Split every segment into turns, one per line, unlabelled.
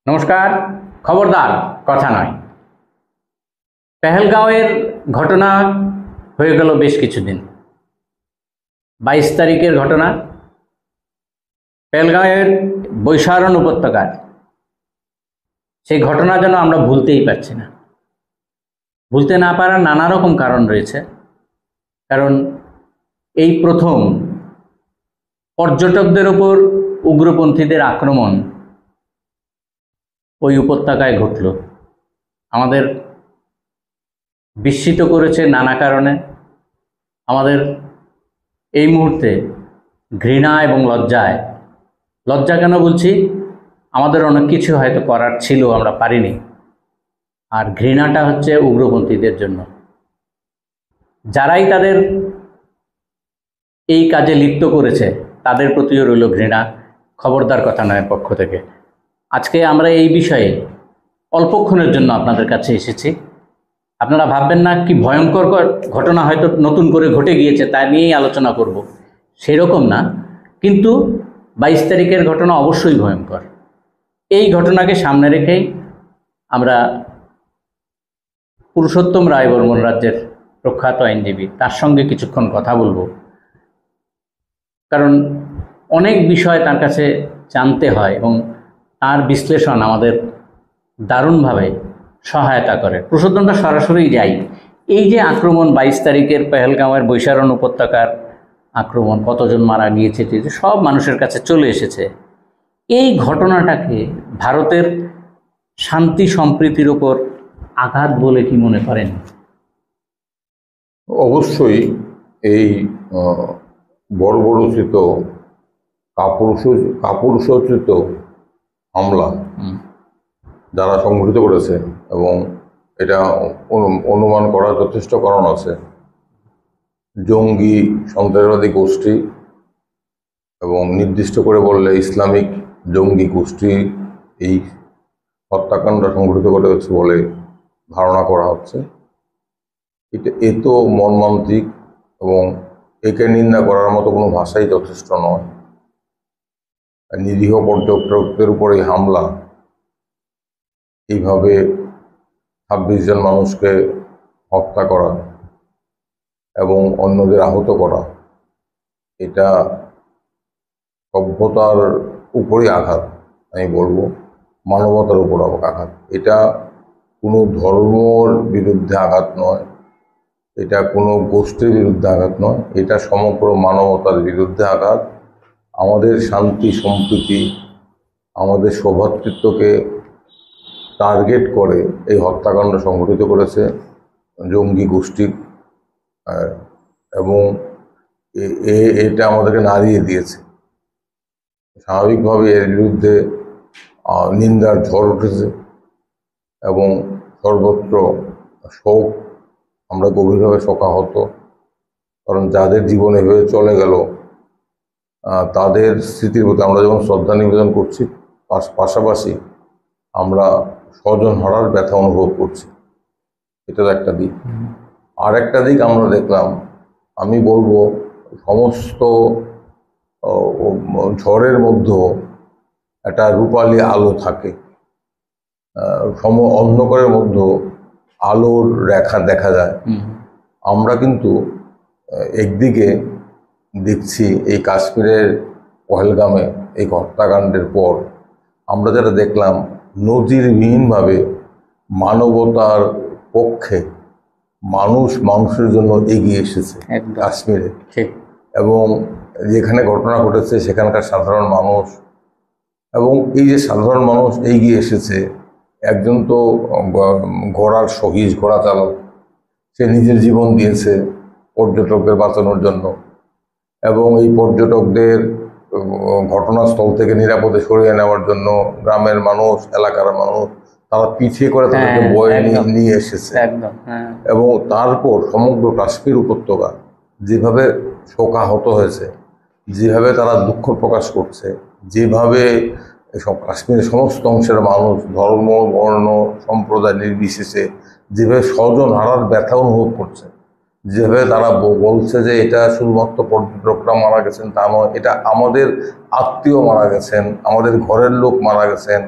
নমস্কার। খবরদার কথা নয়। পেহেলগাঁওয়ের ঘটনা হয়ে গেল বেশ কিছুদিন। 22 তারিখের ঘটনা, পেহেলগাঁওয়ের বৈশারণ উপত্যকার সেই ঘটনা যেন আমরা ভুলতেই পারছি না। ভুলতে না পারার নানা রকম কারণ রয়েছে। কারণ এই প্রথম পর্যটকদের ওপর উগ্রপন্থীদের আক্রমণ ওই উপত্যকায় ঘটল। আমাদের বিস্মিত করেছে নানা কারণে। আমাদের এই মুহূর্তে ঘৃণা এবং লজ্জা কেন বলছি, আমাদের অনেক কিছু হয়তো করার ছিল, আমরা পারিনি। আর ঘৃণাটা হচ্ছে উগ্রপন্থীদের জন্য। যারাই তাদের এই কাজে লিপ্ত করেছে তাদের প্রতিও রইল ঘৃণা। খবরদার কথা নয় পক্ষ থেকে আজকে আমরা এই বিষয়ে অল্পক্ষণের জন্য আপনাদের কাছে এসেছি। আপনারা ভাববেন না কি ভয়ঙ্কর ঘটনা হয়তো নতুন করে ঘটে গিয়েছে তা নিয়েই আলোচনা করব, সেরকম না। কিন্তু 22 তারিখের ঘটনা অবশ্যই ভয়ঙ্কর। এই ঘটনাকে সামনে রেখেই আমরা পুরুষোত্তম রায়বর্মন রাজ্যের প্রখ্যাত আইনজীবী, তার সঙ্গে কিছুক্ষণ কথা বলবো। কারণ অনেক বিষয় তার কাছে জানতে হয় এবং তার বিশ্লেষণ আমাদের দারুণভাবে সহায়তা করে। পুরুষোত্তমটা সরাসরি যাই। এই যে আক্রমণ 22 তারিখের পেহেলগাঁওয়ের বৈশারণ উপত্যকার আক্রমণ, কতজন মারা গিয়েছে, সব মানুষের কাছে চলে এসেছে। এই ঘটনাটাকে ভারতের শান্তি সম্প্রীতির ওপর আঘাত বলে কি মনে করেন?
অবশ্যই এই বর্বরচিত কাপুরুষোচিত হামলা যারা সংঘটিত করেছে, এবং এটা অনুমান করার যথেষ্ট কারণ আছে, জঙ্গি সন্ত্রাসবাদী গোষ্ঠী এবং নির্দিষ্ট করে বললে ইসলামিক জঙ্গি গোষ্ঠী এই হত্যাকাণ্ড সংঘটিত করেছে বলে ধারণা করা হচ্ছে। এটা এত মর্মান্তিক এবং একে নিন্দা করার মতো কোনো ভাষাই যথেষ্ট নয়। নিরীহ পর্যটকদের উপর এই হামলা, এইভাবে 26 জন মানুষকে হত্যা করা এবং অন্যদের আহত করা, এটা সভ্যতার উপরই আঘাত। আমি বলবো মানবতার উপর আঘাত। এটা কোনো ধর্মর বিরুদ্ধে আঘাত নয়, এটা কোনো গোষ্ঠীর বিরুদ্ধে আঘাত নয়, এটা সমগ্র মানবতার বিরুদ্ধে আঘাত। আমাদের শান্তি সম্প্রীতি, আমাদের সৌভ্রাতৃত্বকে টার্গেট করে এই হত্যাকাণ্ড সংঘটিত করেছে জঙ্গি গোষ্ঠী, এবং এটা আমাদেরকে নাড়িয়ে দিয়েছে। স্বাভাবিকভাবে এর বিরুদ্ধে নিন্দার ঝড় উঠেছে এবং সর্বত্র শোক। আমরা গভীরভাবে শোকাহত, কারণ যাদের জীবন এভাবে চলে গেল তাদের স্মৃতির প্রতি আমরা যেমন শ্রদ্ধা নিবেদন করছি, পাশাপাশি আমরা স্বজন হারার ব্যথা অনুভব করছি। এটার একটা দিক। আর একটা দিক আমরা দেখলাম, আমি বলবো সমস্ত ঝড়ের মধ্যেও একটা রূপালী আলো থাকে, অন্ধকারের মধ্যেও আলোর রেখা দেখা যায়। আমরা কিন্তু একদিকে দেখছি এই কাশ্মীরের পহেলগামে এই হত্যাকাণ্ডের পর আমরা যেটা দেখলাম, নজিরবিহীনভাবে মানবতার পক্ষে মানুষের জন্য এগিয়ে এসেছে কাশ্মীরে। এবং যেখানে ঘটনা ঘটেছে সেখানকার সাধারণ মানুষ, এবং এই যে সাধারণ মানুষ এগিয়ে এসেছে, একজন তো ঘোড়ার সহিস, ঘোড়া চালক, সে নিজের জীবন দিয়েছে পর্যটকদের বাঁচানোর জন্য, এবং এই পর্যটকদের ঘটনাস্থল থেকে নিরাপদে সরিয়ে নেওয়ার জন্য গ্রামের মানুষ, এলাকার মানুষ, তারা পিছিয়ে করে তাদেরকে বয়ে নিয়ে এসেছে। এবং তারপর সমগ্র কাশ্মীর উপত্যকা যেভাবে শোকাহত হয়েছে, যেভাবে তারা দুঃখ প্রকাশ করছে, যেভাবে সব কাশ্মীরের সমস্ত অংশের মানুষ ধর্ম, বর্ণ, সম্প্রদায় নির্বিশেষে যেভাবে স্বজন হারার ব্যথা অনুভব করছে, যেভাবে তারা বলছে যে এটা শুধুমাত্র পর্যটকরা মারা গেছেন তা নয়, এটা আমাদের আত্মীয় মারা গেছেন, আমাদের ঘরের লোক মারা গেছেন,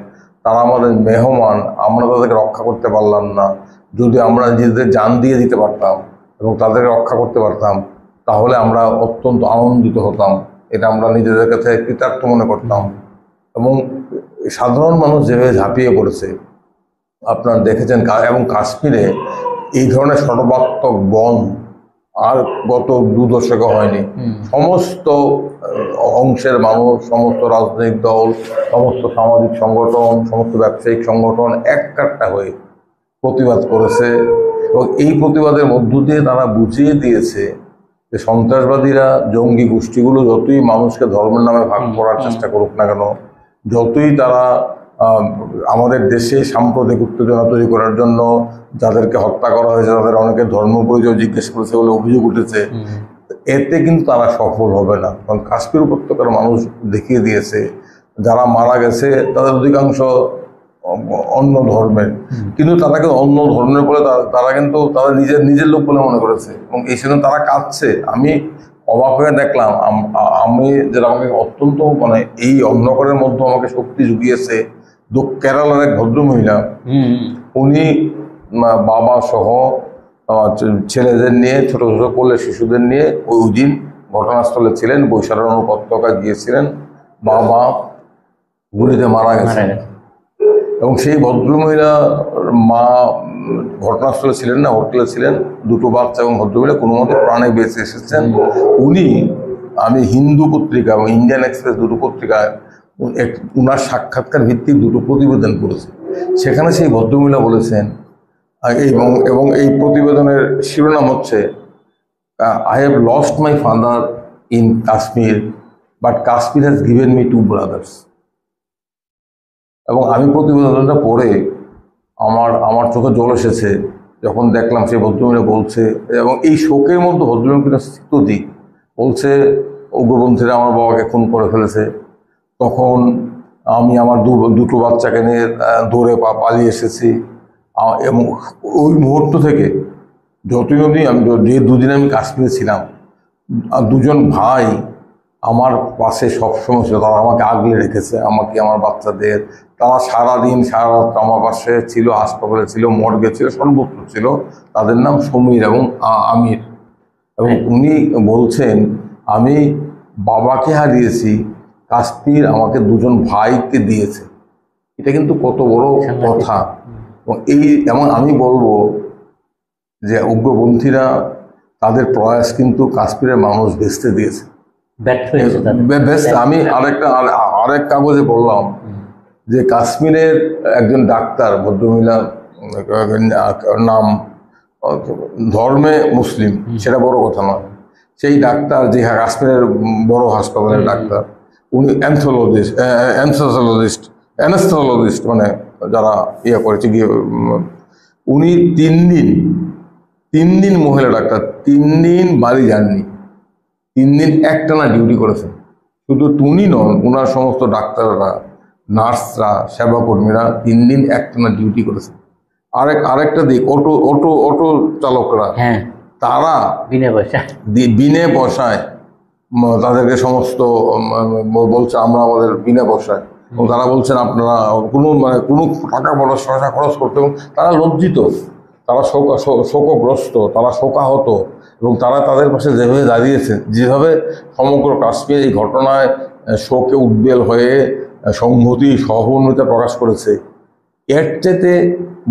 তারা আমাদের মেহমান, আমরা তাদেরকে রক্ষা করতে পারলাম না। যদি আমরা নিজেদের জান দিয়ে দিতে পারতাম এবং তাদেরকে রক্ষা করতে পারতাম, তাহলে আমরা অত্যন্ত আনন্দিত হতাম। এটা আমরা নিজেদের কাছে কৃতার্থ মনে করতাম। এবং সাধারণ মানুষ যেভাবে ঝাঁপিয়ে পড়েছে আপনারা দেখেছেন, এবং কাশ্মীরে এই ধরনের সর্বাত্মক বন আর গত 2 দশকে হয়নি। সমস্ত অংশের মানুষ, সমস্ত রাজনৈতিক দল, সমস্ত সামাজিক সংগঠন, সমস্ত ব্যবসায়িক সংগঠন এককাট্টা হয়ে প্রতিবাদ করেছে। এবং এই প্রতিবাদের মধ্য দিয়ে তারা বুঝিয়ে দিয়েছে যে সন্ত্রাসবাদীরা, জঙ্গি গোষ্ঠীগুলো যতই মানুষকে ধর্মের নামে ভাগ করার চেষ্টা করুক না কেন, যতই তারা আমাদের দেশে সাম্প্রদায়িক উত্তেজনা তৈরি করার জন্য যাদেরকে হত্যা করা হয়েছে তাদের অনেকে ধর্ম পরিচয় জিজ্ঞেস করেছে বলে অভিযোগ উঠেছে, এতে কিন্তু তারা সফল হবে না। কারণ কাশ্মীর উপত্যকার মানুষ দেখিয়ে দিয়েছে যারা মারা গেছে তাদের অধিকাংশ অন্য ধর্মের, কিন্তু তারা কিন্তু অন্য ধর্মের বলে তারা কিন্তু তাদের নিজের লোক বলে মনে করেছে এবং এই জন্য তারা কাঁদছে। আমি অবাক হয়ে দেখলাম, আমি যেটা আমাকে অত্যন্ত মানে এই অন্ধকারের মধ্যে আমাকে শক্তি জুগিয়েছে, কেরালার এক ভদ্রমহিলা, উনি বাবা সহ ছেলেদের নিয়ে, ছোট ছোট কোলে শিশুদের নিয়ে ওই দিন ঘটনাস্থলে ছিলেন, বৈশারণ উপত্যকা গিয়েছিলেন। বাবা গুলিতে মারা গেছে এবং সেই ভদ্রমহিলার মা ঘটনাস্থলে ছিলেন না, হোটেলে ছিলেন। 2টো বাচ্চা এবং ভদ্রমহিলা কোনো মতে প্রাণে বেঁচে এসেছেন। উনি, আমি হিন্দু পত্রিকা এবং ইন্ডিয়ান এক্সপ্রেস 2টো পত্রিকায় উনার সাক্ষাৎকার ভিত্তিক 2টো প্রতিবেদন করেছে। সেখানে সেই ভদ্রমহিলা বলেছেন, এবং এই প্রতিবেদনের শিরোনাম হচ্ছে I have lost my father in Kashmir but Kashmir has given me 2 brothers. এবং আমি প্রতিবেদনটা পড়ে আমার চোখে জল এসেছে যখন দেখলাম সেই ভদ্রমহিলা বলছে, এবং এই শোকের মধ্যে ভদ্রমহিলা স্তুতি বলছে, উগ্রপন্থীরা আমার বাবাকে খুন করে ফেলেছে। তখন আমি আমার 2টো বাচ্চাকে নিয়ে দৌড়ে পালিয়ে এসেছি। এবং ওই মুহূর্ত থেকে যতই অবধি আমি যে 2 দিন আমি কাশ্মীরে ছিলাম, 2জন ভাই আমার পাশে সবসময় ছিল। তারা আমাকে আগলে রেখেছে, আমাকে, আমার বাচ্চাদের। তারা সারাদিন সারা রাত আমার পাশে ছিল, হাসপাতালে ছিল, মর্গে ছিল, সর্বত্র ছিল। তাদের নাম সমীর এবং আমির। এবং উনি বলছেন, আমি বাবাকে হারিয়েছি, কাশ্মীর আমাকে 2জন ভাইকে দিয়েছে। এটা কিন্তু কত বড় কথা। এবং আমি বলবো যে উগ্রপন্থীরা তাদের প্রয়াস কিন্তু কাশ্মীরের মানুষ ভেস্তে দিয়েছে। আমি আরেক কাগজে বললাম যে কাশ্মীরের একজন ডাক্তার, ভদ্রমহিলা, নাম ধর্মে মুসলিম, সেটা বড় কথা নয়, সেই ডাক্তার যে কাশ্মীরের বড় হাসপাতালের ডাক্তার, উনি অ্যানেস্থেসিওলজিস্ট, মানে যারা করেছে গিয়ে, উনি 3 দিন মহিলা ডাক্তার 3 দিন বাড়ি যাননি, 3 দিন একটানা ডিউটি করেছেন। শুধু উনি নন, ওনার সমস্ত ডাক্তাররা, নার্সরা, সেবাকর্মীরা 3 দিন একটানা ডিউটি করেছেন। আরেকটা দিক, অটো চালকরা, তারা বিনে পয়সায় তাদেরকে সমস্ত বলছে আমরা আমাদের বিনা পয়সায়, এবং তারা বলছেন আপনারা কোনো টাকা পয়সা খরচ করতে, এবং তারা লজ্জিত, তারা শোকগ্রস্ত, তারা শোকাহত, এবং তারা তাদের পাশে যেভাবে দাঁড়িয়েছে, যেভাবে সমগ্র কাশ্মীর এই ঘটনায় শোকে উদ্বেল হয়ে সংহতি, সহমর্মিতা প্রকাশ করেছে, এর চাইতে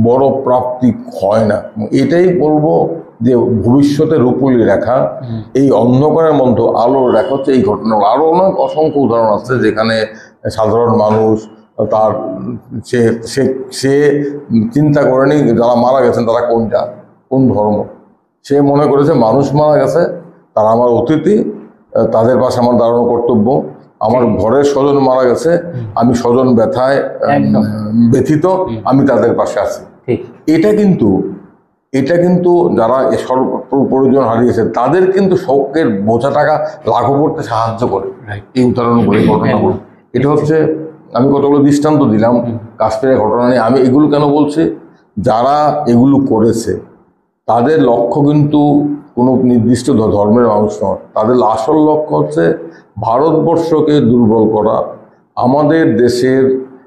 বড় প্রাপ্তি হয় না। এটাই বলবো যে ভবিষ্যতে রূপলি রেখা, এই অন্ধকারের মধ্যে আলোর রেখা হচ্ছে এই ঘটনা। আরো অনেক অসংখ্য উদাহরণ আছে যেখানে সাধারণ মানুষ তার সে চিন্তা করেনি যারা মারা গেছেন তারা কোন জাত, কোন ধর্ম। সে মনে করেছে মানুষ মারা গেছে, তারা আমার অতিথি, তাদের পাশে আমার দাঁড়ানো কর্তব্য। আমার ঘরের স্বজন মারা গেছে, আমি স্বজন ব্যথায় ব্যথিত, আমি তাদের পাশে আছি। এটা কিন্তু যারা প্রয়োজন হারিয়েছে তাদের কিন্তু শোকের বোঝা টাকা লাঘব করতে সাহায্য করে এই উদাহরণগুলো, ঘটনাগুলো। এটা হচ্ছে, আমি কতগুলো দৃষ্টান্ত দিলাম কাশ্মীরের ঘটনা নিয়ে। আমি এগুলো কেন বলছি, যারা এগুলো করেছে তাদের লক্ষ্য কিন্তু কোনো নির্দিষ্ট ধর্মের মানুষ নয়। তাদের আসল লক্ষ্য হচ্ছে ভারতবর্ষকে দুর্বল করা, আমাদের দেশের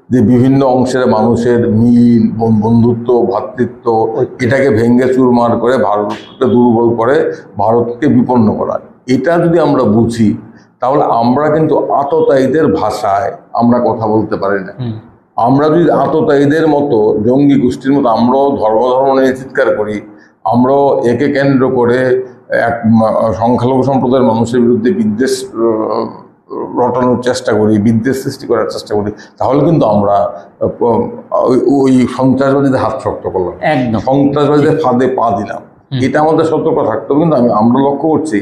যে বিভিন্ন অংশের মানুষের মিল বন্ধুত্ব ভ্রাতৃত্ব এটাকে ভেঙে চুরমার করে ভারতকে দুর্বল করে ভারতকে বিপন্ন করা, এটা যদি আমরা বুঝি তাহলে আমরা কিন্তু আততায়ীদের ভাষায় আমরা কথা বলতে পারি না। আমরা যদি আততায়ীদের মতো জঙ্গি গোষ্ঠীর মতো আমরাও ধর্ম নিয়ে চিৎকার করি, আমরাও একে কেন্দ্র করে এক সংখ্যালঘু সম্প্রদায়ের মানুষের বিরুদ্ধে বিদ্বেষ রটানোর চেষ্টা করি, বিদ্বেষ সৃষ্টি করার চেষ্টা করি, তাহলে কিন্তু আমরা ওই সন্ত্রাসবাদীদের হাত শক্ত করলাম, সন্ত্রাসবাদীদের ফাঁদে পা দিলাম। এটা আমাদের সতর্ক থাকতে হবে। কিন্তু আমরা লক্ষ্য করছি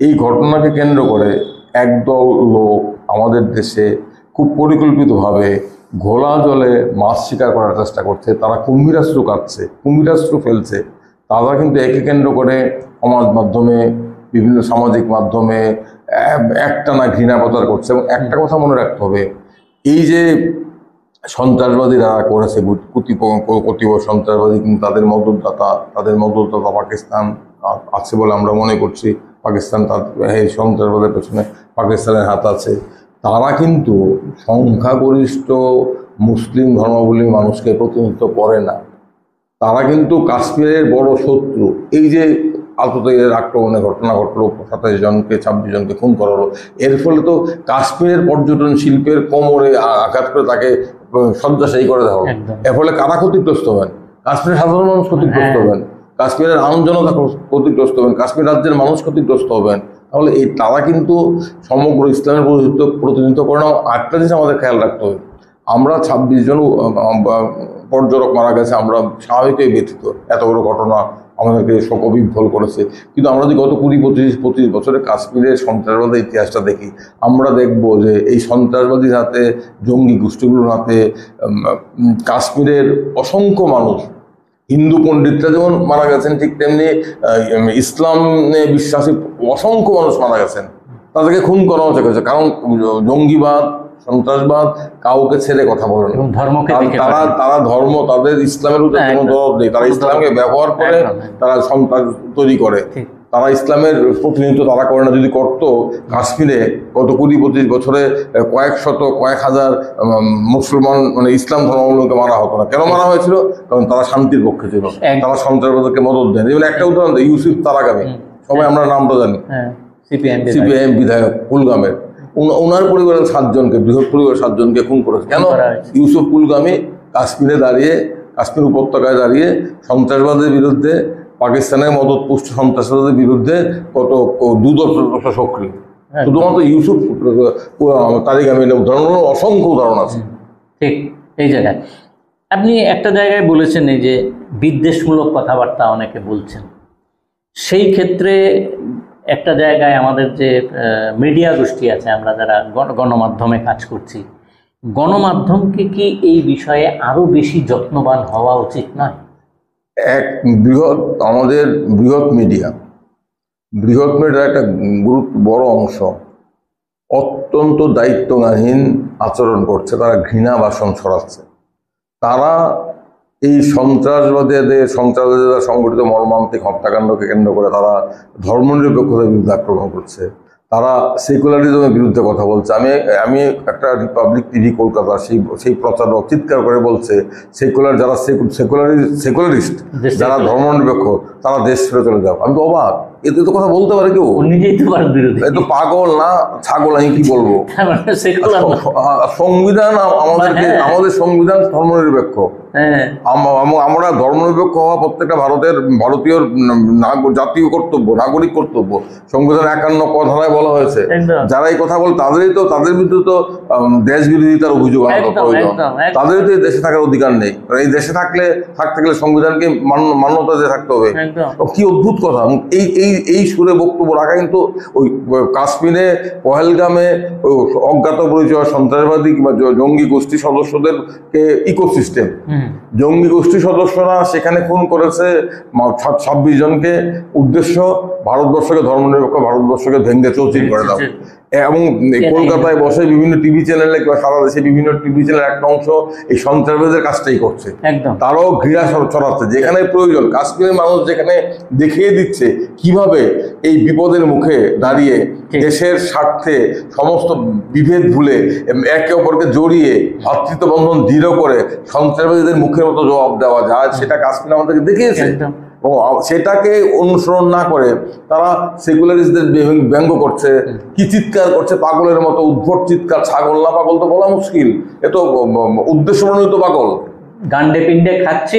এই ঘটনাকে কেন্দ্র করে একদল লোক আমাদের দেশে খুব পরিকল্পিতভাবে ঘোলা জলে মাছ শিকার করার চেষ্টা করছে। তারা কুম্ভীরাস্ত্র কাটছে, কুম্ভীরাস্ত্র ফেলছে। তারা কিন্তু একে কেন্দ্র করে সমাজ মাধ্যমে, বিভিন্ন সামাজিক মাধ্যমে একটানা ঘৃণা প্রচার করছে। এবং একটা কথা মনে রাখতে হবে, এই যে সন্ত্রাসবাদীরা করেছে, কতিপয় সন্ত্রাসবাদী কিন্তু তাদের মদতদাতা পাকিস্তান আছে বলে আমরা মনে করছি। পাকিস্তান এই সন্ত্রাসবাদের পেছনে পাকিস্তানের হাত আছে। তারা কিন্তু সংখ্যাগরিষ্ঠ মুসলিম ধর্মাবলম্বী মানুষকে প্রতিনিধিত্ব করে না। তারা কিন্তু কাশ্মীরের বড় শত্রু। এই যে আততায়ীদের আক্রমণের ঘটনা ঘটলো, 27 জনকে 26 জনকে খুন করা হলো, এর ফলে তো কাশ্মীরের পর্যটন শিল্পের কোমরে আঘাত করে তাকে শয্যাশায়ী করে দেওয়া হলো। এর ফলে কারা ক্ষতিগ্রস্ত হবেন? কাশ্মীরের সাধারণ মানুষ ক্ষতিগ্রস্ত হবেন, কাশ্মীরের আম জনতা ক্ষতিগ্রস্ত হবেন, কাশ্মীর রাজ্যের মানুষ ক্ষতিগ্রস্ত হবেন। তাহলে এই তারা কিন্তু সমগ্র ইসলামের প্রতিনিধিত্ব করে না। একটা জিনিস আমাদের খেয়াল রাখতে হবে, আমরা 26 জন পর্যটক মারা গেছে, আমরা স্বাভাবিকই ব্যথিত। এত বড় ঘটনা আমাদেরকে শোকবিহ্বল করেছে। কিন্তু আমরা যদি গত 20-25 বছরে কাশ্মীরের সন্ত্রাসবাদের ইতিহাসটা দেখি, আমরা দেখব যে এই সন্ত্রাসবাদীর হাতে, জঙ্গি গোষ্ঠীগুলোর হাতে কাশ্মীরের অসংখ্য মানুষ, হিন্দু পণ্ডিতরা যেমন মারা গেছেন, ঠিক তেমনি ইসলামে বিশ্বাসী অসংখ্য মানুষ মারা গেছেন। তাদেরকে খুন করা হয়েছে, কারণ জঙ্গিবাদ, সন্ত্রাসবাদ কাউকে ছেড়ে কথা বলে না। তারা ধর্ম, তাদের ইসলামের উপরে কোনো দরদ নেই। তারা ইসলামকে ব্যবহার করে তারা সন্ত্রাস তৈরি করে। তারা ইসলামের প্রতিনিধিত্ব তারা করে না। যদি করতো, কাশ্মীরে গত 20-25 বছরে কয়েক হাজার মুসলমান মানে ইসলাম ধর্মাবলম্বীকে মারা হতো না। কেন মারা হয়েছিল? কারণ তারা শান্তির পক্ষে ছিল, তারা সন্ত্রাসবাদকে মদত দেন। যেমন একটা উদাহরণ দেয়, ইউসুফ তারাগামী, সবাই আমরা নামটা জানি, সিপিআইএম বিধায়ক কুলগামের। ওনার পরিবারের 7 জনকে, বৃহৎ পরিবারের 7 জনকে খুন করেছে। কেন? ইউসুফ কুলগামী কাশ্মীরে দাঁড়িয়ে, কাশ্মীর উপত্যকায় দাঁড়িয়ে সন্ত্রাসবাদের বিরুদ্ধে, পাকিস্তানের মদতপুষ্ট সন্ত্রাসবাদের বিরুদ্ধে কত দুর্দশা সক্রিয়। শুধুমাত্র ইউসুফ তারিগামী উদাহরণ, অসংখ্য উদাহরণ আছে।
ঠিক এই জায়গায় আপনি একটা জায়গায় বলেছেন, এই যে বিদ্বেষমূলক কথাবার্তা অনেকে বলছেন, সেই ক্ষেত্রে একটা জায়গায় আমাদের যে মিডিয়া গোষ্ঠী আছে, আমরা যারা গণমাধ্যমে কাজ করছি, গণমাধ্যমকে কি এই বিষয়ে আরো বেশি যত্নবান হওয়া উচিত নয়?
আমাদের বৃহৎ মিডিয়ার একটা বড় অংশ অত্যন্ত দায়িত্বজ্ঞানহীন আচরণ করছে। তারা ঘৃণা ভাষণ ছড়াচ্ছে। তারা এই সন্ত্রাসবাদীদের সংগঠিত মর্মান্তিক হত্যাকাণ্ডকে কেন্দ্র করে তারা ধর্মনিরপেক্ষতার বিরুদ্ধে আক্রমণ করছে। তারা সেকুলারিজমের বিরুদ্ধে কথা বলছে। আমি একটা রিপাবলিক টিভি কলকাতা সেই প্রচারক চিৎকার করে বলছে, সেকুলারিস্ট যারা ধর্মনিরপেক্ষ তারা দেশ ছেড়ে চলে যাও। আমি তো অবাক, এতে তো কথা বলতে পারে কেউ? এ তো পাগল না ছাগল, আমি কি বলবো? সংবিধান আমাদের সংবিধান ধর্মনিরপেক্ষ। আমরা ধর্মনিরপেক্ষ হওয়া প্রত্যেকটা ভারতীয় জাতীয় কর্তব্য, নাগরিক কর্তব্য। সংবিধান 51 ধারায় বলা হয়েছে, যারা এই কথা বলে তাদের বিরুদ্ধে তো দেশ বিরোধিতার অভিযোগ আনা প্রয়োজন। তাদের তো এই দেশে থাকার অধিকার নেই। এই দেশে থাকতে গেলে সংবিধানকে মান্যতা দিয়ে থাকতে হবে। কি অদ্ভুত কথা! এই সুরে বক্তব্য রাখা কিন্তু ওই কাশ্মীরে পহেলগামে অজ্ঞাত পরিচয় সন্ত্রাসবাদী কিংবা জঙ্গি গোষ্ঠী সদস্যদেরকে ইকোসিস্টেম, জঙ্গি গোষ্ঠী সদস্যরা সেখানে খুন করেছে 26 জনকে। উদ্দেশ্য ভারতবর্ষকে, ধর্মনিরপেক্ষ ভারতবর্ষকে ভেঙে চৌচির করে দাও। এবং কলকাতায় বসে বিভিন্ন টিভি চ্যানেলে কিংবা সারা দেশে বিভিন্ন টিভি চ্যানেলের একটা অংশ এই সন্ত্রাসবাদের কাজটাই করছে।
একদম
তারাও ঘৃণা ছড়াচ্ছে যেখানে প্রয়োজন। কাশ্মীরের মানুষ যেখানে দেখিয়ে দিচ্ছে কিভাবে এই বিপদের মুখে দাঁড়িয়ে দেশের স্বার্থে সমস্ত বিভেদ ভুলে একে অপরকে জড়িয়ে ভাতৃত্ব বন্ধন দৃঢ় করে সন্ত্রাসবাদীদের মুখের মতো জবাব দেওয়া যায়, সেটা কাশ্মীর আমাদেরকে দেখিয়েছে। এবং সেটাকে অনুসরণ না করে তারা সেকুলারিস্টদের ব্যঙ্গ করছে, কি চিৎকার করছে পাগলের মতো, উদ্ভট চিৎকার। ছাগল না পাগল তো বলা মুশকিল, এ তো উদ্দেশ্য প্রণোদিত পাগল,
গান্ডে পিন্ডে খাচ্ছে।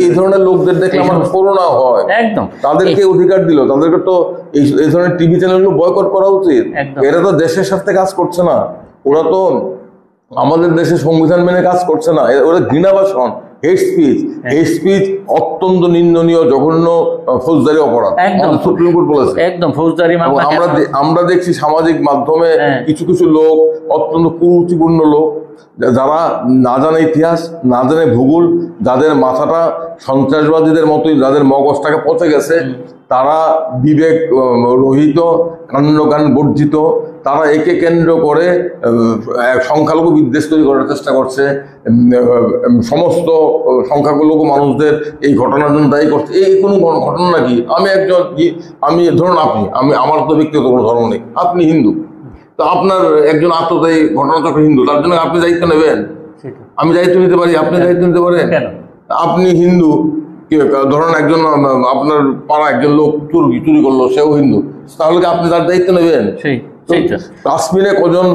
এই ধরনের লোকদের দেখলে আমার করোনা হয়।
একদম
তাদেরকে অধিকার দিল, তাদেরকে তো এই ধরনের টিভি চ্যানেলগুলো বয়কট করা উচিত। এরা তো দেশের সাথে কাজ করছে না, ওরা তো আমাদের দেশের সংবিধান মেনে কাজ করছে না, ওরা ঘৃণাভাষণ, হেট স্পিচ। হেট স্পিচ অত্যন্ত নিন্দনীয়, জঘন্য, ফৌজদারি অপরাধ, সুপ্রিম কোর্ট বলেছে। একদম ফৌজদারি মামলা। আমরা দেখছি সামাজিক মাধ্যমে কিছু কিছু লোক, অত্যন্ত কুরুচিপূর্ণ লোক, যারা না জানে ইতিহাস, না জানে ভূগোল, যাদের মাথাটা সন্ত্রাসবাদীদের মতোই, যাদের মগজটাকে পচে গেছে, তারা বিবেক রহিত, কাণ্ডজ্ঞান বর্জিত, তারা একে কেন্দ্র করে সংখ্যালঘু বিদ্বেষ তৈরি করার চেষ্টা করছে। সমস্ত সংখ্যালঘু মানুষদের এই ঘটনার জন্য দায়ী করছে। এই কোনো ঘটনা নাকি? আমি ধরুন আমার তো ব্যক্তিগত কোনো ধর্ম নেই, আপনি হিন্দু, তো আপনার একজন আত্মদায়ী ঘটনাচক্র হিন্দু, তার জন্য আপনি দায়িত্ব নেবেন? আমি দায়িত্ব নিতে পারি, আপনি দায়িত্ব নিতে পারেন? আপনি হিন্দু, ধরুন একজন আপনার পাড়া একজন লোক চুরি করলো, সেও হিন্দু, তাহলে কি আপনি তার দায়িত্ব নেবেন? কাশ্মীরে কজন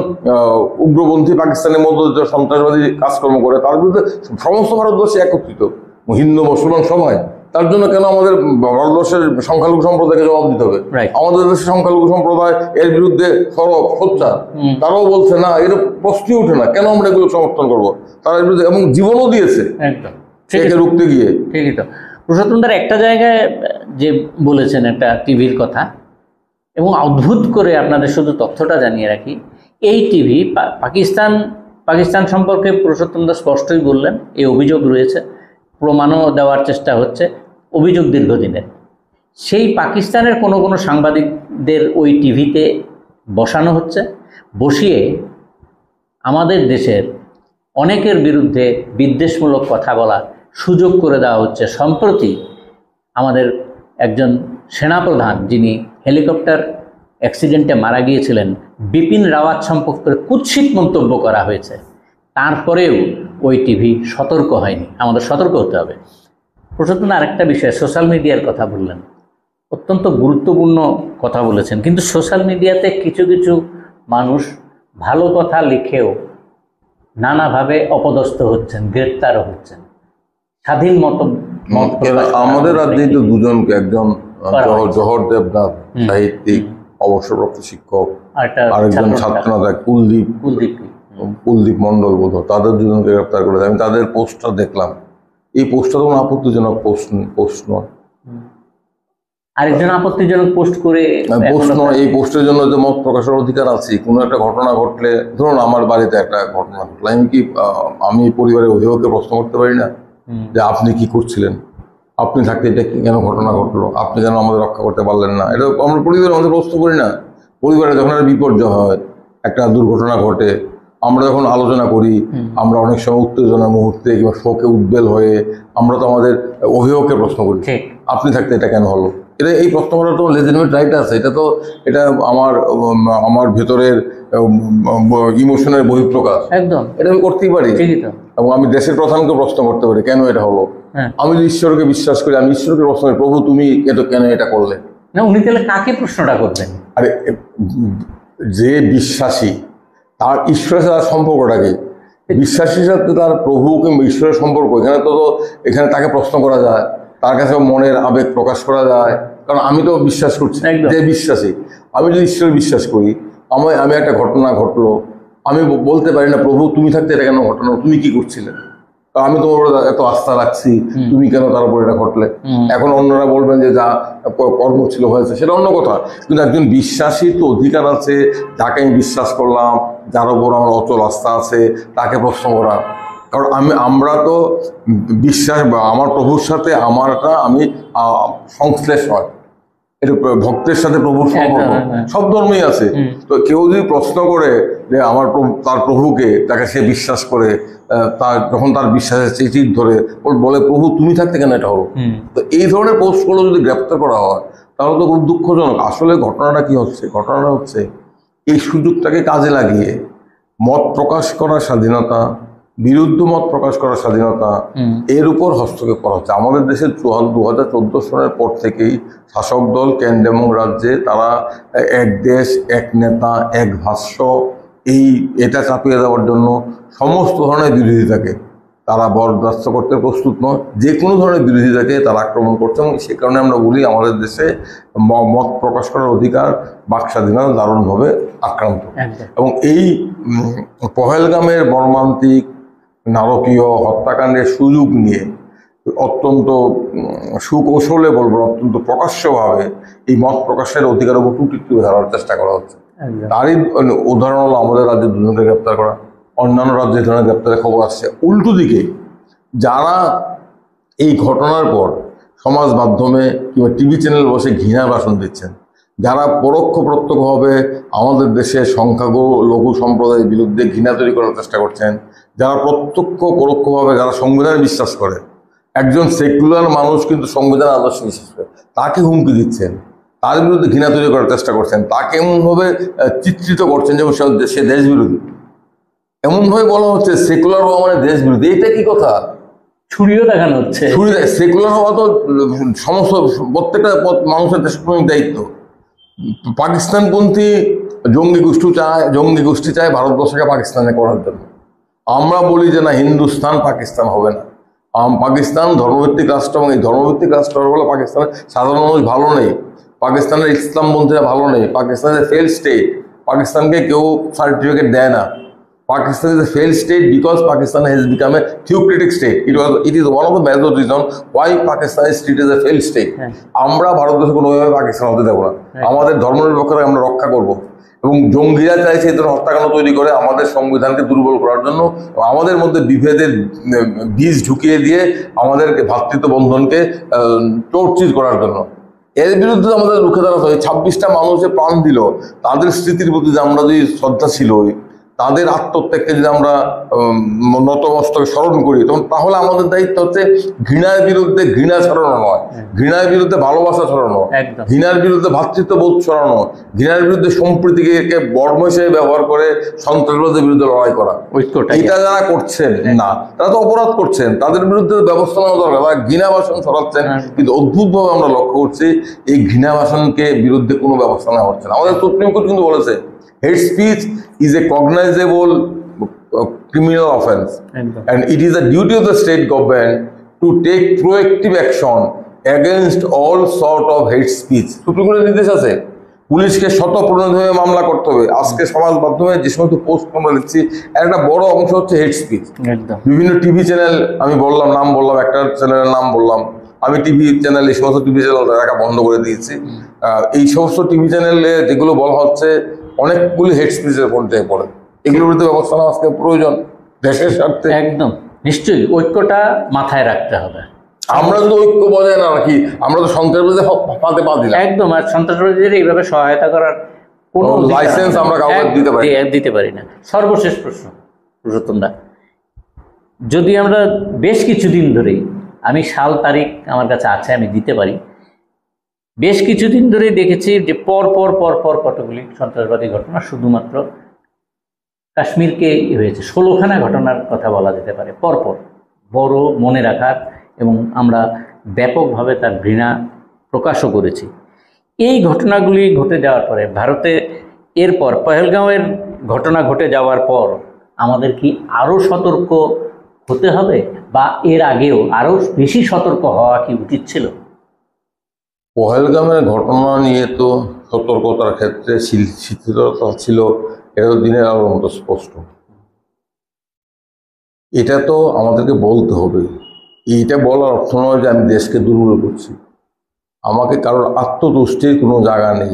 উগ্রপন্থী পাকিস্তানের মধ্যে সন্ত্রাসবাদী কাজকর্ম করে, তার বিরুদ্ধে সমস্ত ভারতবর্ষে একত্রিত হিন্দু মুসলমান সবাই, তার জন্য কেন আমাদের ভারতবর্ষের সংখ্যালঘু সম্প্রদায়কে জবাব দিতে হবে? আমাদের দেশের সংখ্যালঘু সম্প্রদায় এর বিরুদ্ধে সরব সোচ্চার, তারাও বলছে না, এর প্রশ্নই ওঠে না, কেন আমরা এগুলো সমর্থন করবো? তারা এর বিরুদ্ধে এবং জীবনও দিয়েছে একে রুখতে গিয়ে।
ঠিকই তো পুরুষোত্তমদার একটা জায়গায় যে বলেছেন একটা টিভির কথা, এবং অদ্ভুত করে আপনাদের শুধু তথ্যটা জানিয়ে রাখি, এই টিভি পাকিস্তান সম্পর্কে পুরুষোত্তমদা স্পষ্টই বললেন, এই অভিযোগ রয়েছে, প্রমাণও দেওয়ার চেষ্টা হচ্ছে, অভিযোগ দীর্ঘদিনের। সেই পাকিস্তানের কোনো সাংবাদিকদের ওই টিভিতে বসানো হচ্ছে, বসিয়ে আমাদের দেশের অনেকের বিরুদ্ধে বিদ্বেষমূলক কথা বলার সুযোগ করে দেওয়া হচ্ছে। সম্প্রতি আমাদের একজন সেনাপ্রধান, যিনি হেলিকপ্টার অ্যাক্সিডেন্টে মারা গিয়েছিলেন, বিপিন রাওয়াত সম্পর্কে কুৎসিত মন্তব্য করা হয়েছে, তারপরেও ওই টিভি সতর্ক হয়নি। আমাদের সতর্ক হতে হবে। প্রথম আরেকটা বিষয়, সোশ্যাল মিডিয়ার কথা বললেন, অত্যন্ত গুরুত্বপূর্ণ কথা বলেছেন। কিন্তু সোশ্যাল মিডিয়াতে কিছু কিছু মানুষ ভালো কথা লিখেও নানাভাবে অপদস্থ হচ্ছেন, গ্রেপ্তারও হচ্ছেন, স্বাধীন মত।
আমাদের রাজ্যেই তো দুজনকে, একজন জহর দেবনাথ সাহিত্যিক, অবসরপ্রাপ্ত শিক্ষক, আরেকজন ছাত্রনেতা কুলদীপ মন্ডল বোধ, তাদের দুজনকে গ্রেপ্তার করেছে। আমি তাদের পোস্টটা দেখলাম, এই পোস্টটা তো আপত্তিজনক পোস্ট নয়।
আরেকজন আপত্তিজনক পোস্ট করে
এই পোস্টের জন্য যে মত প্রকাশের অধিকার আছে। কোনো একটা ঘটনা ঘটলে, ধরুন আমার বাড়িতে একটা ঘটনা ঘটলো, আমি পরিবারের অভিভাবককে প্রশ্ন করতে পারি না যে আপনি কি করছিলেন, আপনি থাকতে এটা কেন ঘটনা ঘটলো, আপনি কেন আমাদের রক্ষা করতে পারলেন না? এটা আমরা পরিবারের মধ্যে প্রশ্ন করি না? পরিবারে যখন একটা বিপর্যয় হয়, একটা দুর্ঘটনা ঘটে, আমরা যখন আলোচনা করি, আমরা অনেক সময় উত্তেজনার মুহূর্তে কিংবা শোকে উদ্বেল হয়ে আমরা তো আমাদের অভিভাবককে প্রশ্ন করি, আপনি থাকতে এটা কেন হলো? এই প্রশ্ন করার তো লেজিটিমেট রাইট আছে। এটা আমার ভেতরের ইমোশনের বহিঃপ্রকাশ, একদম, এটা আমি করতেই পারি। এবং আমি দেশের প্রধানকে প্রশ্ন করতে পারি কেন এটা হলো। আমি যদি ঈশ্বরকে বিশ্বাস করি, আমি ঈশ্বরকে প্রশ্ন করি, প্রভু তুমি কেন এটা করলে?
না, উনি তাহলে কাকে প্রশ্নটা করবেন?
আরে যে বিশ্বাসী, তার ঈশ্বরের সাথে সম্পর্কটা কি? বিশ্বাসীর সাথে তার প্রভু কিংবা ঈশ্বরের সম্পর্ক, এখানে তাকে প্রশ্ন করা যায়, তার কাছে মনের আবেগ প্রকাশ করা যায়। কারণ আমি তো বিশ্বাস করছি, যে বিশ্বাসী, আমি যদি ঈশ্বর বিশ্বাস করি, আমি একটা ঘটনা ঘটলো, আমি বলতে পারি না প্রভু তুমি থাকতে এটা কেন ঘটনা, তুমি কি করছিলে? আমি তোমার এত আস্থা রাখছি, তুমি কেন তার উপর এটা ঘটলে? এখন অন্যরা বলবেন যে যা কর্ম ছিল হয়েছে, সেটা অন্য কথা। কিন্তু একজন বিশ্বাসী তো অধিকার আছে, যাকে আমি বিশ্বাস করলাম, যার উপর আমার অচল আস্থা আছে, তাকে প্রশ্ন করা। কারণ আমরা তো বিশ্বাস বা আমার প্রভুর সাথে আমি সংশ্লেষ হয়, এটা ভক্তের সাথে প্রভুর সম্পর্ক, সব ধর্মই আছে। তো কেউ যদি প্রশ্ন করে যে আমার তার প্রভুকে, তাকে সে বিশ্বাস করে, তার যখন তার বিশ্বাসের চিঠির ধরে বলে প্রভু তুমি থাকতে কেন এটা হলো, তো এই ধরনের পোস্টগুলো যদি গ্রেপ্তার করা হয় তাহলে তো খুব দুঃখজনক। আসলে ঘটনাটা কি হচ্ছে, ঘটনাটা হচ্ছে এই সুযোগটাকে কাজে লাগিয়ে মত প্রকাশ করার স্বাধীনতা, বিরুদ্ধ মত প্রকাশ করার স্বাধীনতা, এর উপর হস্তক্ষেপ করা হচ্ছে। আমাদের দেশের 2014 সনের পর থেকেই শাসক দল কেন্দ্র এবং রাজ্যে তারা এক দেশ, এক নেতা, এক ভাষ্য, এটা চাপিয়ে দেওয়ার জন্য সমস্ত ধরনের বিরোধিতাকে তারা বরদাস্ত করতে প্রস্তুত নয়। যে কোনো ধরনের বিরোধিতাকে তারা আক্রমণ করছে, এবং সে কারণে আমরা বলি আমাদের দেশে মত প্রকাশ করার অধিকার, বাক স্বাধীনতা দারুণভাবে আক্রান্ত। এবং এই পহেলগামের মর্মান্তিক নারকীয় হত্যাকাণ্ডের সুযোগ নিয়ে অত্যন্ত সুকৌশলে বলবো, অত্যন্ত প্রকাশ্যভাবে এই মত প্রকাশের অধিকার উপর কটূক্তি ধরার চেষ্টা করা হচ্ছে। তারই উদাহরণ হলো আমাদের রাজ্যে দুজনকে গ্রেপ্তার করা, অন্যান্য রাজ্যে ধরনের গ্রেপ্তারের খবর আসছে। উল্টো দিকে যারা এই ঘটনার পর সমাজ মাধ্যমে কিংবা টিভি চ্যানেল বসে ঘৃণা ভাষণ দিচ্ছেন, যারা পরোক্ষ প্রত্যক্ষভাবে আমাদের দেশের সংখ্যালঘু সম্প্রদায়ের বিরুদ্ধে ঘৃণা তৈরি করার চেষ্টা করছেন, যারা প্রত্যক্ষ পরোক্ষভাবে যারা সংবিধানে বিশ্বাস করে, একজন সেকুলার মানুষ কিন্তু সংবিধান আদর্শ বিশ্বাস করে, তাকে হুমকি দিচ্ছেন, তার বিরুদ্ধে ঘৃণা তৈরি করার চেষ্টা করছেন, তাকে এমনভাবে চিত্রিত করছেন যেমন সে দেশ বিরোধী, এমনভাবে বলা হচ্ছে সেকুলার হওয়া মানে দেশ বিরোধী। এইটা কি কথা?
ছুরিও দেখানো হচ্ছে।
সেকুলার হওয়া তো সমস্ত প্রত্যেকটা মানুষের দেশপ্রেমিক দায়িত্ব। পাকিস্তানপন্থী জঙ্গি গোষ্ঠী চায় ভারতবর্ষকে পাকিস্তানে করার জন্য। আমরা বলি যে না, হিন্দুস্তান পাকিস্তান হবে না, পাকিস্তান ধর্মভিত্তিক রাষ্ট্র, এবং এই ধর্মভিত্তিক রাষ্ট্র বলে পাকিস্তানের সাধারণ মানুষ ভালো নেই, পাকিস্তানের ইসলামপন্থীরা ভালো নেই, পাকিস্তানের ফেল স্টেট, পাকিস্তানকে কেউ সার্টিফিকেট দেয় না। Pakistan is a failed state because Pakistan has become a theocratic state. It is one of the major reasons why Pakistan is treated as a failed state. আমরা ভারতবর্ষে কোনোভাবে পাকিস্তান হতে দেবো না, আমাদের ধর্মনিরপেক্ষতা আমরা রক্ষা করব। এবং জঙ্গিরা চাইছে এই ধরনের হত্যাকাণ্ড তৈরি করে আমাদের সংবিধানকে দুর্বল করার জন্য, আমাদের মধ্যে বিভেদের বীজ ঢুকিয়ে দিয়ে আমাদেরকে ভ্রাতৃত্ব বন্ধনকে চর্চিত করার জন্য। এর বিরুদ্ধে আমাদের রুখে দাঁড়াতে হয়। 26টা মানুষের প্রাণ দিল, তাদের স্মৃতির প্রতি আমরা যদি শ্রদ্ধা ছিল, তাদের আত্মত্যাগকে যদি আমরা নতমস্তকে স্মরণ করি, তখন তাহলে আমাদের দায়িত্ব হচ্ছে ঘৃণার বিরুদ্ধে ঘৃণা ছড়ানো নয়, ঘৃণার বিরুদ্ধে ভালোবাসা ছড়ানো, ঘৃণার বিরুদ্ধে ভ্রাতৃত্ববোধ ছড়ানো, ঘৃণার বিরুদ্ধে সম্প্রীতিকে বর্ম হিসেবে ব্যবহার করে সন্ত্রাসবাদের বিরুদ্ধে লড়াই করা। এটা যারা করছেন না, তারা তো অপরাধ করছেন, তাদের বিরুদ্ধে ব্যবস্থা নেওয়া দরকার। তারা ঘৃণা ভাষণ ছড়াচ্ছেন, কিন্তু অদ্ভুতভাবে আমরা লক্ষ্য করছি এই ঘৃণা ভাষণকে বিরুদ্ধে কোনো ব্যবস্থা নেওয়া হচ্ছে না। আমাদের সুপ্রিম কোর্ট কিন্তু বলেছে hate speech is a cognizable criminal offense, and it is the duty of the state government to take proactive action against all sort of hate speech. Supreme কোর্টের নির্দেশ আছে, পুলিশকে শতপ্রণোদিতভাবে মামলা করতে হবে। আজকে সমাজ মাধ্যমে যে সমস্ত পোস্ট আমরা দেখছি, একটা বড় অংশ হচ্ছে হেট স্পিচ। বিভিন্ন টিভি চ্যানেল, আমি বললাম নাম বললাম, একটা চ্যানেলের নাম বললাম, আমি টিভি চ্যানেল, এই সমস্ত টিভি চ্যানেল দেখা বন্ধ করে দিয়েছি। এই সমস্ত টিভি চ্যানেলে যেগুলো বলা হচ্ছে অনেকগুলি হেড স্পিচের মধ্যে পড়ে, এগুলোর বিরুদ্ধে ব্যবস্থা নেওয়া আজকে প্রয়োজন দেশের স্বার্থে।
একদম নিশ্চয়ই ঐক্যটা মাথায় রাখতে হবে।
আমরা যদি ঐক্য বজায় না রাখি, আমরা তো সন্ত্রাসবাদীদের ফাঁদে পা দিলাম।
একদম, আর সন্ত্রাসবাদীদের এইভাবে সহায়তা করার কোনো
লাইসেন্স আমরা কাউকে
দিতে পারি না। সর্বশেষ প্রশ্ন পুরুষোত্তম দা, যদি আমরা বেশ কিছুদিন ধরেই, আমি সাল তারিখ আমার কাছে আছে, আমি দিতে পারি, বেশ কিছুদিন ধরে দেখেছি যে পর পর কতগুলি সন্ত্রাসবাদী ঘটনা শুধুমাত্র কাশ্মীরকে হয়েছে। 16খানা ঘটনার কথা বলা যেতে পারে পরপর, বড় মনে রাখার, এবং আমরা ব্যাপকভাবে তার ঘৃণা প্রকাশও করেছি। এই ঘটনাগুলি ঘটে যাওয়ার পরে ভারতে, এরপর পহেলগাঁওয়ের ঘটনা ঘটে যাওয়ার পর আমাদের কি আরও সতর্ক হতে হবে, বা এর আগেও আরও বেশি সতর্ক হওয়া কি উচিত ছিল?
পহেলগামের ঘটনা নিয়ে তো সতর্কতার ক্ষেত্রে শিথিলতা ছিল, এটা তো দিনের আলোর মতো স্পষ্ট। এটা তো আমাদেরকে বলতে হবে। এইটা বলার অর্থ নয় যে আমি দেশকে দুর্বল করছি, আমাকে কারোর আত্মতুষ্টির কোনো জায়গা নেই।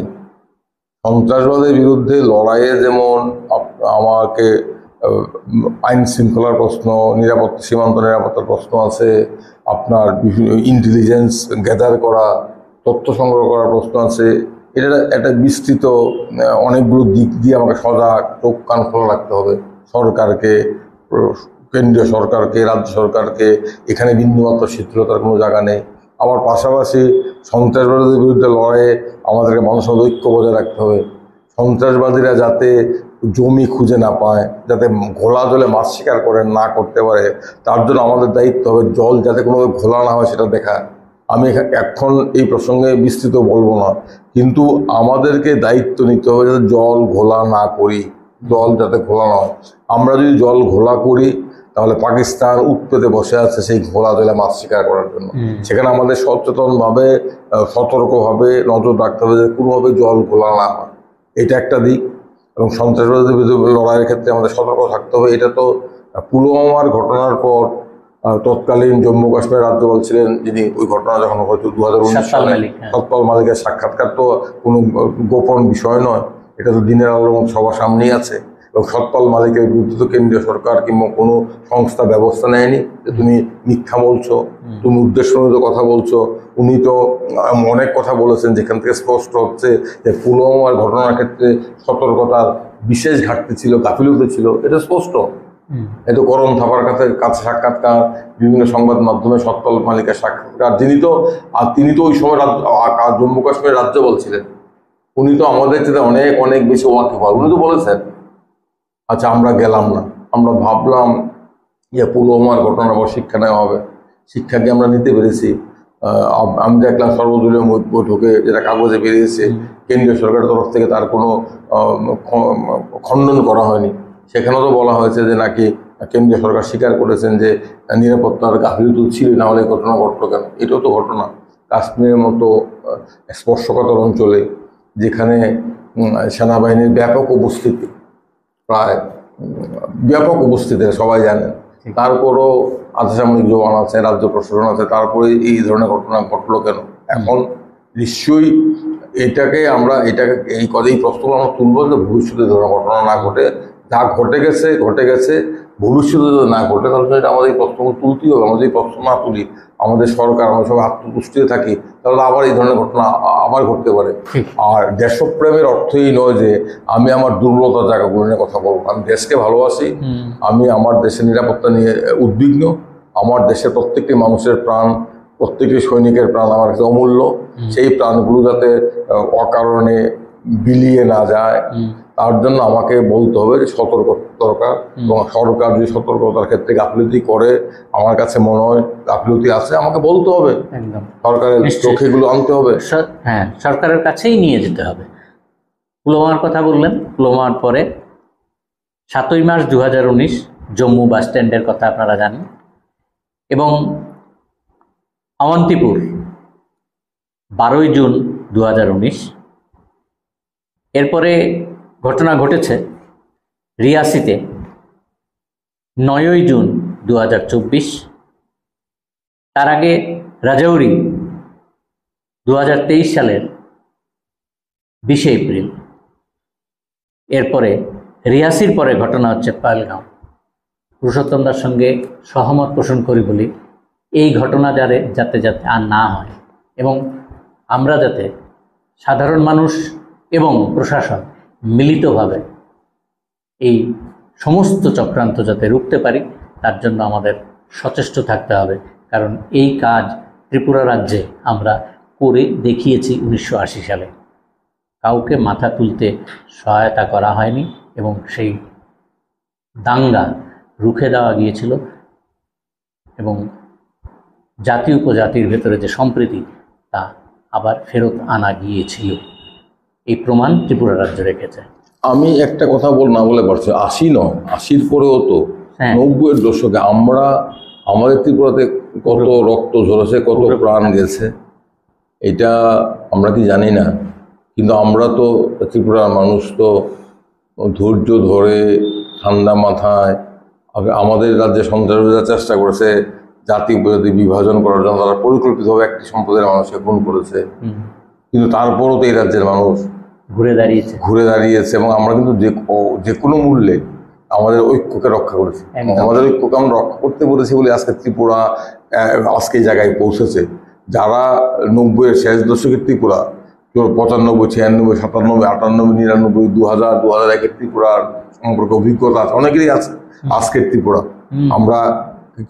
সন্ত্রাসবাদের বিরুদ্ধে লড়াইয়ে যেমন আমাকে আইন শৃঙ্খলার প্রশ্ন, সীমান্ত নিরাপত্তার প্রশ্ন আছে, আপনার বিভিন্ন ইন্টেলিজেন্স গ্যাদার করা, তথ্য সংগ্রহ করার প্রশ্ন আছে। এটা একটা বিস্তৃত অনেকগুলো দিক দিয়ে আমাকে সজাগ চোখ কান খোলা রাখতে হবে। সরকারকে, কেন্দ্রীয় সরকারকে, রাজ্য সরকারকে, এখানে বিন্দুমাত্র শিথিলতার কোনো জায়গা নেই। আবার পাশাপাশি সন্ত্রাসবাদীদের বিরুদ্ধে লড়াইয়ে আমাদেরকে মানুষের ঐক্য বজায় রাখতে হবে। সন্ত্রাসবাদীরা যাতে জমি খুঁজে না পায়, যাতে ঘোলা জলে মাছ শিকার করে না করতে পারে, তার জন্য আমাদের দায়িত্ব হবে জল যাতে কোনোভাবে ঘোলা না হয় সেটা দেখা। আমি এখন এই প্রসঙ্গে বিস্তৃত বলবো না, কিন্তু আমাদেরকে দায়িত্ব নিতে হবে যাতে জল ঘোলা না করি, জল যাতে ঘোলা না হয়। আমরা যদি জল ঘোলা করি তাহলে পাকিস্তান উৎপেতে বসে আছে সেই ঘোলা জলে মাছ শিকার করার জন্য। সেখানে আমাদের সচেতনভাবে, সতর্কভাবে নজর রাখতে হবে যে কোনোভাবে জল ঘোলা না হয়। এটা একটা দিক। এবং সন্ত্রাসবাদের বিরুদ্ধে লড়াইয়ের ক্ষেত্রে আমাদের সতর্ক থাকতে হবে। এটা তো পুলওয়ামার ঘটনার পর তৎকালীন জম্মু কাশ্মীর রাজ্যপাল ছিলেন যিনি, ওই ঘটনা যখন হয়তো 2019 সালে সতপাল মালিকের সাক্ষাৎকার তো কোনো গোপন বিষয় নয়, এটা তো দিনের আলোর সবার সামনেই আছে। এবং সতপাল মালিকের বিরুদ্ধে তো কেন্দ্রীয় সরকার কিংবা কোনো সংস্থা ব্যবস্থা নেয়নি যে তুমি মিথ্যা বলছো, তুমি উদ্দেশ্যমূলক কথা বলছো। উনি তো অনেক কথা বলেছেন যেখান থেকে স্পষ্ট হচ্ছে যে পুলওয়ামার ঘটনার ক্ষেত্রে সতর্কতার বিশেষ ঘাটতি ছিল, গাফিলতি ছিল, এটা স্পষ্ট। এটা করম থাপার কাছে সাক্ষাৎকার, বিভিন্ন সংবাদ মাধ্যমে সতপাল মালিকের সাক্ষাৎকার, তিনি তো ওই সময় জম্মু কাশ্মীরের রাজ্যপাল ছিলেন। উনি তো আমাদের চেয়ে অনেক অনেক বেশি ওয়াকিবহাল। উনি তো বলেছেন, আচ্ছা আমরা গেলাম না, আমরা ভাবলাম যে পুলওয়ামার ঘটনার পর শিক্ষা নেওয়া হবে, শিক্ষাকে আমরা নিতে পেরেছি। আমি দেখলাম সর্বদলীয় বৈঠকে যেটা কাগজে বেরিয়েছে, কেন্দ্রীয় সরকারের তরফ থেকে তার কোনো খণ্ডন করা হয়নি। সেখানেও তো বলা হয়েছে যে নাকি কেন্দ্রীয় সরকার স্বীকার করেছেন যে নিরাপত্তার গাফিলতি ছিল, না হলে ঘটনা ঘটলো কেন। এটাও তো ঘটনা। কাশ্মীরের মতো স্পর্শকাতর অঞ্চলে যেখানে সেনাবাহিনীর ব্যাপক উপস্থিতি, প্রায় ব্যাপক উপস্থিতি সবাই জানেন, তারপরও আধাসামরিক জওয়ান আছে, রাজ্য প্রশাসন আছে, তারপরে এই ধরনের ঘটনা ঘটলো কেন। এখন নিশ্চয়ই এই প্রশ্নগুলো আমরা তুলবো যে ভবিষ্যতে ধরনের ঘটনা না ঘটে। যা ঘটে গেছে, ভবিষ্যতে যদি না ঘটে তাহলে আমাদের এই প্রশ্নগুলো তুলতেই হবে। আমরা যদি প্রশ্ন না তুলি, আমাদের সরকার, আমরা সবাই আত্মতুষ্টিতে থাকি, তাহলে আবার এই ধরনের ঘটনা আবার ঘটতে পারে। আর দেশপ্রেমের অর্থই নয় যে আমি আমার দুর্বলতার জায়গাগুলো নিয়ে কথা বলবো। আমি দেশকে ভালোবাসি, আমি আমার দেশের নিরাপত্তা নিয়ে উদ্বিগ্ন। আমার দেশের প্রত্যেকটি মানুষের প্রাণ, প্রত্যেকটি সৈনিকের প্রাণ আমার কাছে অমূল্য। সেই প্রাণগুলো যাতে অকারণে বিলিয়ে না যায়, তার জন্য আমাকে বলতে হবে যে সতর্ক দরকার। এবং সরকার যদি সতর্কতার ক্ষেত্রে গাফিলতি করে, আমার কাছে মনে হয় গাফিলতি আছে, আমাকে বলতে হবে, সরকারের চোখে এগুলো আনতে হবে।
হ্যাঁ, সরকারের কাছেই নিয়ে যেতে হবে। পুলওয়ামার কথা বললেন, পুলওয়ামার পরে 7ই মার্চ 2019 জম্মু বাস স্ট্যান্ডের কথা আপনারা জানেন, এবং অবন্তিপুর 12ই জুন 2019। এরপরে ঘটনা ঘটেছে রিয়াসিতে 9ই জুন 2024। তার আগে রাজৌরি 2023 সালের 20 এপ্রিল। এরপরে রিয়াসির পরে ঘটনা হচ্ছে পহেলগাঁও। পুরুষোত্তম দার সঙ্গে সহমত পোষণ করি বলি এই ঘটনা যাতে আর না হয়, এবং আমরা যাতে সাধারণ মানুষ এবং প্রশাসন মিলিতভাবে এই সমস্ত চক্রান্ত যাতে রুখতে পারি, তার জন্য আমাদের সচেষ্ট থাকতে হবে। কারণ এই কাজ ত্রিপুরা রাজ্যে আমরা করে দেখিয়েছি 1980 সালে। কাউকে মাথা তুলতে সহায়তা করা হয়নি এবং সেই দাঙ্গা রুখে দেওয়া গিয়েছিল, এবং জাতি উপজাতির ভেতরে যে সম্প্রীতি তা আবার ফেরত আনা গিয়েছিল। এই প্রমাণ ত্রিপুরা রাজ্য রেখেছে।
আমি একটা কথা না বলে পারছি, 80 নয়, 80-র পরেও তো 90-এর দশকে আমাদের ত্রিপুরাতে কত রক্ত ঝরেছে, কত প্রাণ গেছে, এটা আমরা কি জানি না? কিন্তু আমরা তো ত্রিপুরার মানুষ তো ধৈর্য ধরে ঠান্ডা মাথায়, আমাদের রাজ্যে সন্ত্রাসবাদীরা চেষ্টা করেছে জাতি উপজাতি বিভাজন করার জন্য, তারা পরিকল্পিতভাবে একটি সম্প্রদায়ের মানুষকে খুন করেছে, কিন্তু তারপরও তো এই রাজ্যের মানুষ ঘুরে দাঁড়িয়েছে। এবং আমরা কিন্তু যে কোনো মূল্যে আমাদের ঐক্যকে রক্ষা করেছি। আমাদের ঐক্যকে আমরা রক্ষা করতে পেরেছি বলে আজকে ত্রিপুরা আজকে এই জায়গায় পৌঁছেছে। যারা 90-এর শেষ দশকের ত্রিপুরা, 95, 96, 97, 98, 99, 2000, 2001-এর ত্রিপুরার সম্পর্কে অভিজ্ঞতা আছে, অনেকেরই আছে। আজকের ত্রিপুরা আমরা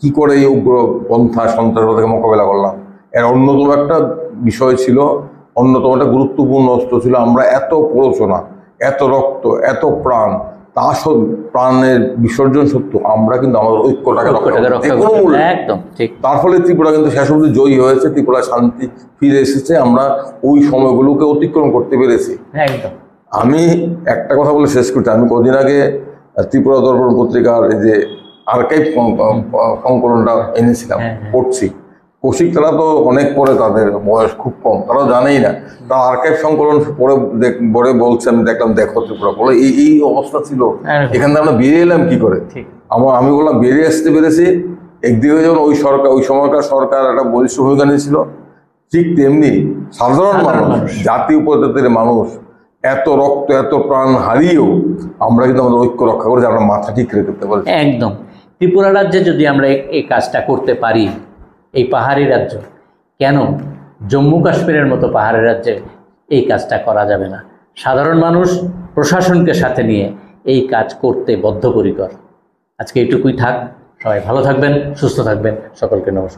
কি করে এই উগ্র পন্থা সন্ত্রাসবাদ থেকে মোকাবেলা করলাম, এর অন্যতম একটা বিষয় ছিল, অন্যতম একটা গুরুত্বপূর্ণ অস্ত্র ছিল, আমরা এত প্ররোচনা, এত রক্ত, এত প্রাণ, তা সব প্রাণের বিসর্জন সত্য আমরা কিন্তু আমাদের ঐক্যটাকে রক্ষা করতে,
একদম ঠিক।
তার ফলে ত্রিপুরা কিন্তু শেষ অবধি জয়ী হয়েছে, ত্রিপুরা শান্তি ফিরে এসেছে, আমরা ওই সময়গুলোকে অতিক্রম করতে পেরেছি।
একদম।
আমি একটা কথা বলে শেষ করছি, আমি কদিন আগে ত্রিপুরা দর্পণ পত্রিকার এই যে আর্কাইভ সংকলনটা এনেছিলাম, পড়ছি। কৌশিক তারা তো অনেক পরে, তাদের বয়স খুব কম, তারা জানেই না, তারা আর্কাইভ সংকলন পরে বলছে, আমি দেখলাম দেখো ত্রিপুরা, বলে এই অবস্থা ছিল, এখান থেকে আমরা বেরিয়ে এলাম কি করে। আমি বললাম বেরিয়ে আসতে পেরেছি, একদিকে যেমন ওই সময়কার সরকার একটা বলিষ্ঠ ভূমিকা নিয়েছিল, ঠিক তেমনি সাধারণ মানুষ, জাতি উপজাতির মানুষ এত রক্ত, এত প্রাণ হারিয়েও আমরা কিন্তু আমাদের ঐক্য রক্ষা করেছি, আমরা মাথা ঠিক রেখে পারি।
একদম। ত্রিপুরা রাজ্যে যদি আমরা এই কাজটা করতে পারি, এই পাহাড়ি রাজ্য, কেন জম্মু কাশ্মীরের মতো পাহাড়ি রাজ্যে এই কাজটা করা যাবে না? সাধারণ মানুষ প্রশাসনকে সাথে নিয়ে এই কাজ করতে বদ্ধপরিকর। আজকে এইটুকুই থাক। সবাই ভালো থাকবেন, সুস্থ থাকবেন। সকলকে নমস্কার।